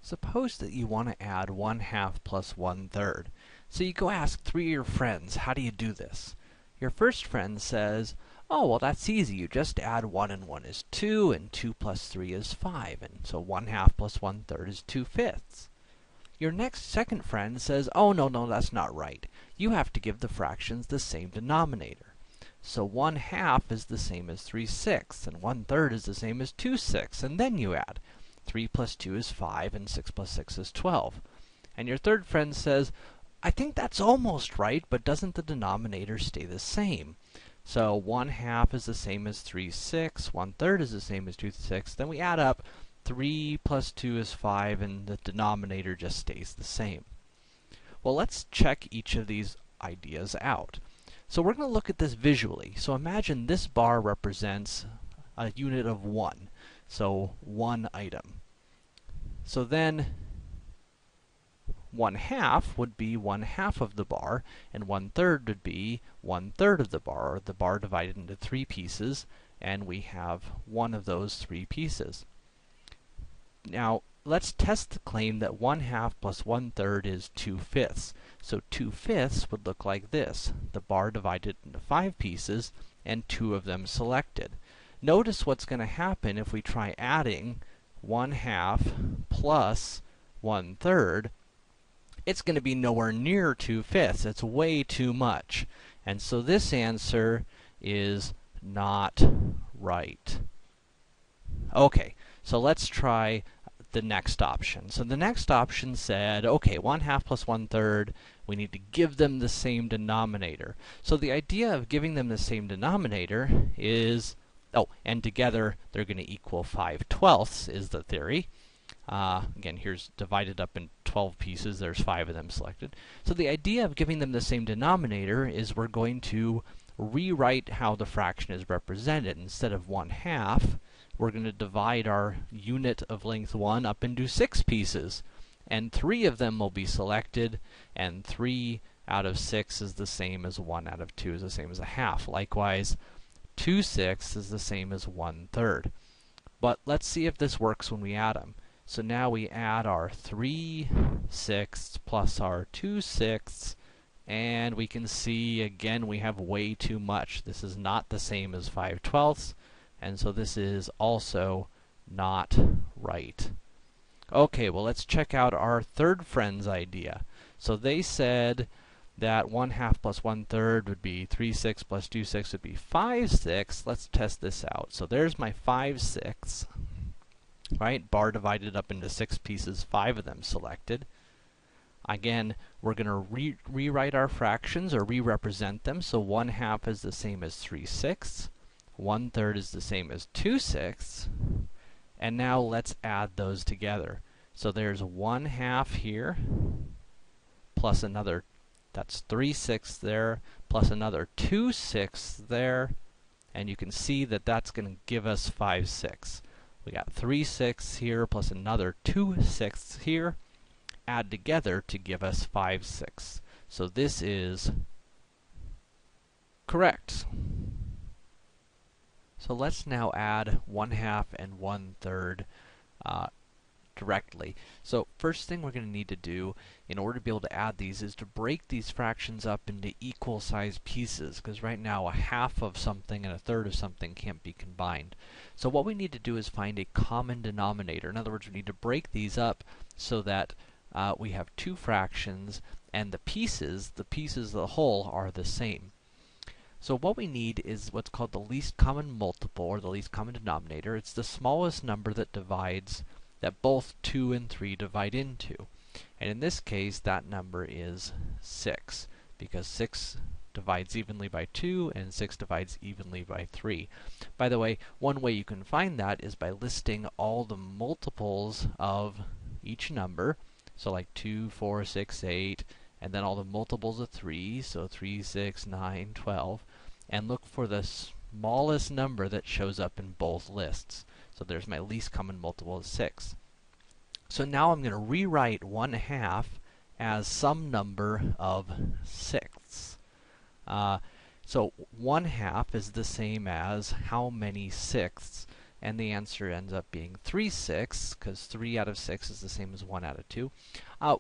Suppose that you want to add 1/2 plus 1/3. So you go ask 3 of your friends, how do you do this? Your first friend says, oh, well that's easy, you just add 1 and 1 is 2, and 2 plus 3 is 5, and so 1/2 plus 1/3 is 2/5. Your second friend says, oh no, that's not right. You have to give the fractions the same denominator. So 1/2 is the same as 3/6, and 1/3 is the same as 2/6, and then you add. 3 plus 2 is 5, and 6 plus 6 is 12. And your third friend says, I think that's almost right, but doesn't the denominator stay the same? So 1/2 is the same as 3/6, 1/3 is the same as 2/6, then we add up, 3 plus 2 is 5, and the denominator just stays the same. Well, let's check each of these ideas out. So we're going to look at this visually. So imagine this bar represents a unit of 1. So 1 item. So then 1/2 would be 1/2 of the bar, and 1/3 would be 1/3 of the bar, or the bar divided into 3 pieces, and we have one of those 3 pieces. Now, let's test the claim that 1/2 plus 1/3 is 2/5. So 2/5 would look like this, the bar divided into 5 pieces, and 2 of them selected. Notice what's going to happen if we try adding 1/2 plus 1/3. It's going to be nowhere near 2/5. It's way too much. And so this answer is not right. Okay, so let's try the next option. So the next option said, okay, 1/2 plus 1/3, we need to give them the same denominator. So the idea of giving them the same denominator is, oh, and together they're going to equal 5/12 is the theory. Again, here's divided up in 12 pieces, there's 5 of them selected. So the idea of giving them the same denominator is we're going to rewrite how the fraction is represented. Instead of 1/2, we're going to divide our unit of length 1 up into 6 pieces. And 3 of them will be selected, and 3 out of 6 is the same as 1 out of 2 is the same as 1/2. Likewise, 2/6 is the same as 1/3. But let's see if this works when we add them. So now we add our 3/6 plus our 2/6, and we can see again we have way too much. This is not the same as 5/12, and so this is also not right. Okay, well let's check out our third friend's idea. So they said that 1/2 plus 1/3 would be 3/6 plus 2/6 would be 5/6. Let's test this out. So there's my 5/6. Right, bar divided up into 6 pieces, 5 of them selected. Again, we're going to rewrite our fractions, or re-represent them. So 1/2 is the same as 3/6, 1/3 is the same as 2/6, and now let's add those together. So there's 1/2 here, plus another, that's 3/6 there, plus another 2/6 there, and you can see that that's going to give us 5/6. We got 3/6 here, plus another 2/6 here, add together to give us 5/6. So this is correct. So let's now add 1/2 and 1/3 directly. So first thing we're going to need to do in order to be able to add these is to break these fractions up into equal sized pieces, because right now 1/2 of something and 1/3 of something can't be combined. So what we need to do is find a common denominator. In other words, we need to break these up so that we have 2 fractions and the pieces of the whole are the same. So what we need is what's called the least common multiple, or the least common denominator. It's the smallest number that divides, that both 2 and 3 divide into. And in this case, that number is 6, because 6 divides evenly by 2, and 6 divides evenly by 3. By the way, one way you can find that is by listing all the multiples of each number. So like 2, 4, 6, 8, and then all the multiples of 3, so 3, 6, 9, 12, and look for the smallest number that shows up in both lists. So there's my least common multiple of 6. So now I'm going to rewrite 1/2 as some number of 6. So 1/2 is the same as how many sixths? and the answer ends up being 3/6, because 3 out of 6 is the same as 1 out of 2.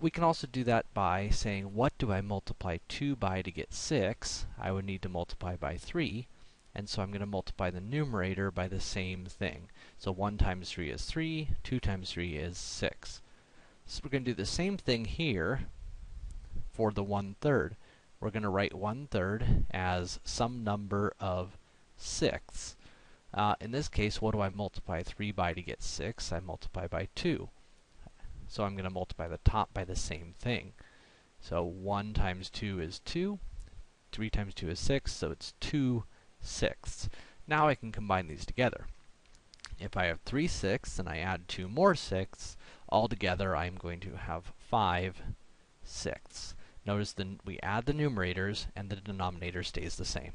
We can also do that by saying, what do I multiply 2 by to get 6? I would need to multiply by 3, and so I'm going to multiply the numerator by the same thing. So 1 times 3 is 3, 2 times 3 is 6. So we're going to do the same thing here for the 1/3. We're going to write 1/3 as some number of sixths. In this case, what do I multiply 3 by to get 6? I multiply by 2. So I'm going to multiply the top by the same thing. So 1 times 2 is 2, 3 times 2 is 6, so it's 2/6. Now I can combine these together. If I have 3/6 and I add 2 more sixths, altogether I'm going to have 5/6. Notice we add the numerators and the denominator stays the same.